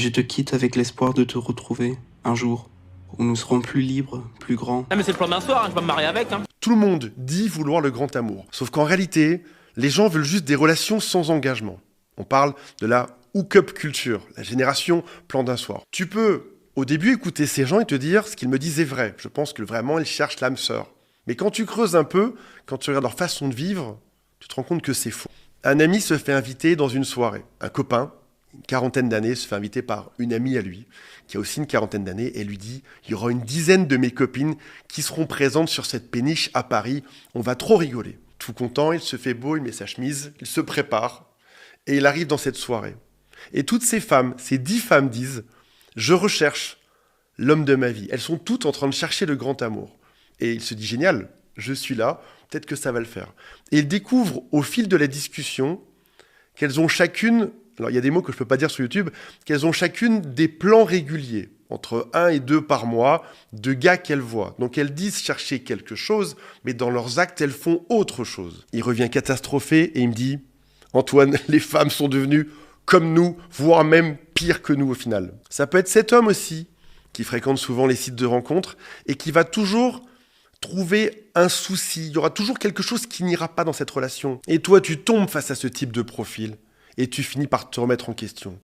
Je te quitte avec l'espoir de te retrouver, un jour, où nous serons plus libres, plus grands. Ah mais c'est le plan d'un soir, je vais me marier avec. Tout le monde dit vouloir le grand amour. Sauf qu'en réalité, les gens veulent juste des relations sans engagement. On parle de la hook-up culture, la génération plan d'un soir. Tu peux, au début, écouter ces gens et te dire ce qu'ils me disent est vrai. Je pense que vraiment, ils cherchent l'âme sœur. Mais quand tu creuses un peu, quand tu regardes leur façon de vivre, tu te rends compte que c'est faux. Un ami se fait inviter dans une soirée. Un copain, une quarantaine d'années, se fait inviter par une amie à lui, qui a aussi une quarantaine d'années, et lui dit « Il y aura une dizaine de mes copines qui seront présentes sur cette péniche à Paris. On va trop rigoler. » Tout content, il se fait beau, il met sa chemise, il se prépare, et il arrive dans cette soirée. Et toutes ces femmes, ces 10 femmes disent « Je recherche l'homme de ma vie. » Elles sont toutes en train de chercher le grand amour. Et il se dit « Génial, je suis là, peut-être que ça va le faire. » Et il découvre au fil de la discussion qu'elles ont chacune, alors il y a des mots que je ne peux pas dire sur YouTube, qu'elles ont chacune des plans réguliers, entre 1 et 2 par mois, de gars qu'elles voient. Donc elles disent chercher quelque chose, mais dans leurs actes, elles font autre chose. Il revient catastrophé et il me dit « Antoine, les femmes sont devenues comme nous, voire même pire que nous au final. » Ça peut être cet homme aussi, qui fréquente souvent les sites de rencontres, et qui va toujours trouver un souci. Il y aura toujours quelque chose qui n'ira pas dans cette relation. Et toi, tu tombes face à ce type de profil, et tu finis par te remettre en question.